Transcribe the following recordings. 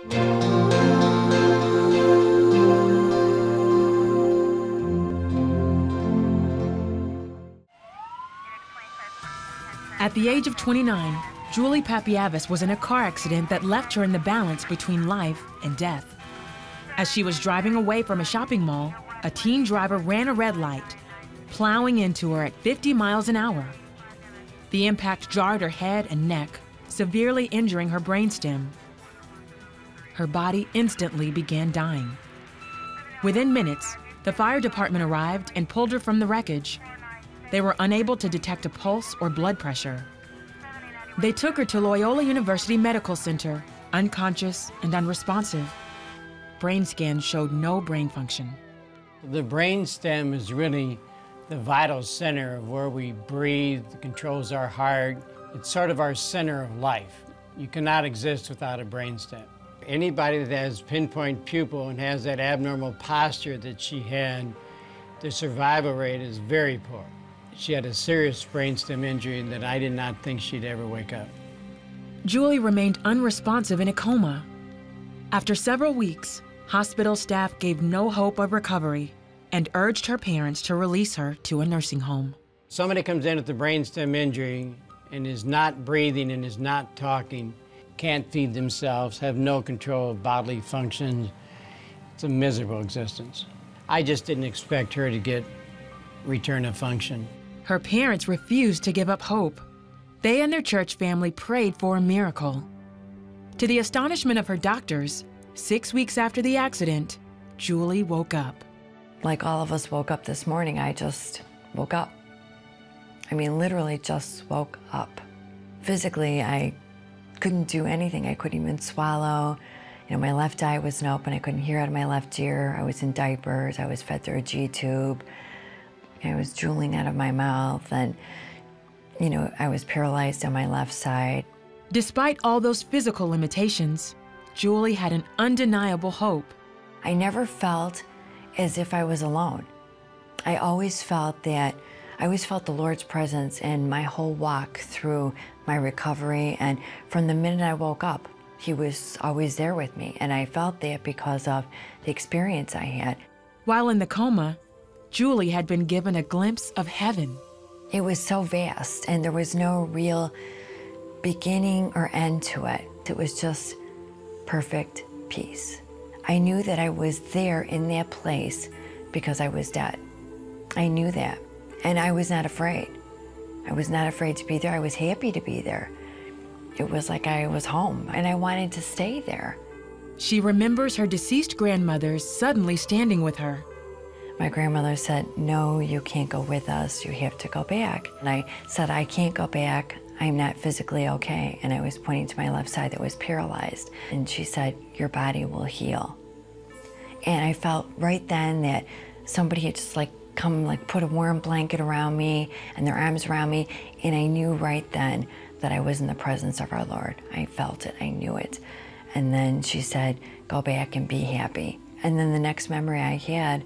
At the age of 29, Julie Papiavis was in a car accident that left her in the balance between life and death. As she was driving away from a shopping mall, a teen driver ran a red light, plowing into her at 50 miles an hour. The impact jarred her head and neck, severely injuring her brainstem. Her body instantly began dying. Within minutes, the fire department arrived and pulled her from the wreckage. They were unable to detect a pulse or blood pressure. They took her to Loyola University Medical Center, unconscious and unresponsive. Brain scans showed no brain function. The brain stem is really the vital center of where we breathe, controls our heart. It's sort of our center of life. You cannot exist without a brain stem. Anybody that has pinpoint pupil and has that abnormal posture that she had, the survival rate is very poor. She had a serious brainstem injury that I did not think she'd ever wake up. Julie remained unresponsive in a coma. After several weeks, hospital staff gave no hope of recovery and urged her parents to release her to a nursing home. Somebody comes in with a brainstem injury and is not breathing and is not talking, can't feed themselves, have no control of bodily functions. It's a miserable existence. I just didn't expect her to get return of function. Her parents refused to give up hope. They and their church family prayed for a miracle. To the astonishment of her doctors, 6 weeks after the accident, Julie woke up. Like all of us woke up this morning, I just woke up. I mean, literally just woke up. Physically, I couldn't do anything. I couldn't even swallow. You know, my left eye wasn't open. I couldn't hear out of my left ear. I was in diapers. I was fed through a G-tube. I was drooling out of my mouth, and, you know, I was paralyzed on my left side. Despite all those physical limitations, Julie had an undeniable hope. I never felt as if I was alone. I always felt the Lord's presence in my whole walk through my recovery, and from the minute I woke up, He was always there with me, and I felt that because of the experience I had. While in the coma, Julie had been given a glimpse of heaven. It was so vast, and there was no real beginning or end to it. It was just perfect peace. I knew that I was there in that place because I was dead. I knew that, and I was not afraid. I was not afraid to be there. I was happy to be there. It was like I was home, and I wanted to stay there. She remembers her deceased grandmother suddenly standing with her. My grandmother said, "No, you can't go with us. You have to go back." And I said, "I can't go back. I'm not physically okay." And I was pointing to my left side that was paralyzed. And she said, "Your body will heal." And I felt right then that somebody had just come put a warm blanket around me and their arms around me. And I knew right then that I was in the presence of our Lord. I felt it, I knew it. And then she said, "Go back and be happy." And then the next memory I had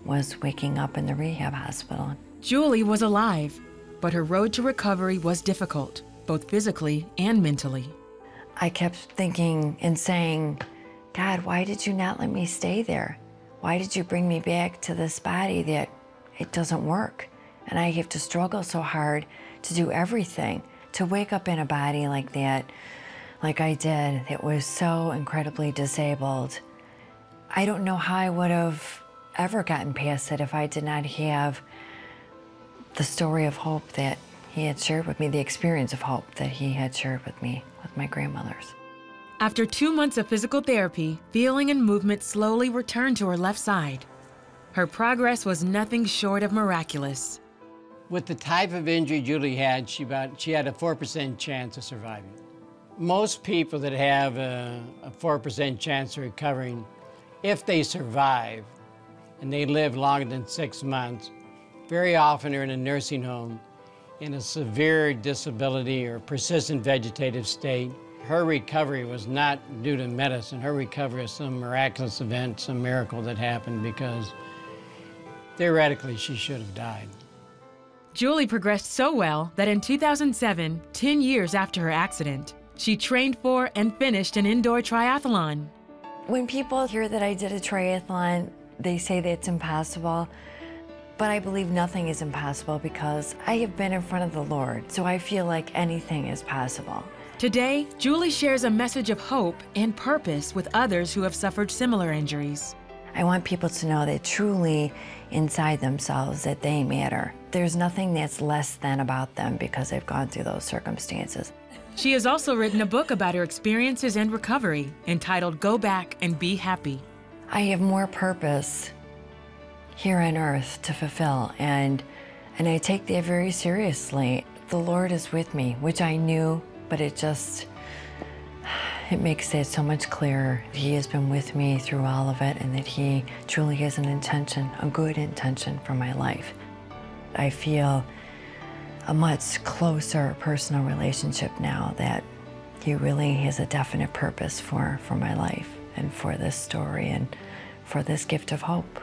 was waking up in the rehab hospital. Julie was alive, but her road to recovery was difficult, both physically and mentally. I kept thinking and saying, "God, why did you not let me stay there? Why did you bring me back to this body that it doesn't work? And I have to struggle so hard to do everything, to wake up in a body like that, like I did, that was so incredibly disabled. I don't know how I would have ever gotten past it if I did not have the story of hope that He had shared with me, the experience of hope that He had shared with me, with my grandmothers." After 2 months of physical therapy, feeling and movement slowly returned to her left side. Her progress was nothing short of miraculous. With the type of injury Julie had, she had a 4% chance of surviving. Most people that have a 4% chance of recovering, if they survive and they live longer than 6 months, very often are in a nursing home in a severe disability or persistent vegetative state. Her recovery was not due to medicine. Her recovery was some miraculous event, some miracle that happened, because theoretically she should have died. Julie progressed so well that in 2007, 10 years after her accident, she trained for and finished an indoor triathlon. When people hear that I did a triathlon, they say that it's impossible, but I believe nothing is impossible because I have been in front of the Lord, so I feel like anything is possible. Today, Julie shares a message of hope and purpose with others who have suffered similar injuries. I want people to know that truly inside themselves that they matter. There's nothing that's less than about them because they've gone through those circumstances. She has also written a book about her experiences and recovery entitled Go Back and Be Happy. I have more purpose here on earth to fulfill, and I take that very seriously. The Lord is with me, which I knew, but it makes it so much clearer. He has been with me through all of it, and that He truly has an intention, a good intention for my life. I feel a much closer personal relationship now that He really has a definite purpose for my life and for this story and for this gift of hope.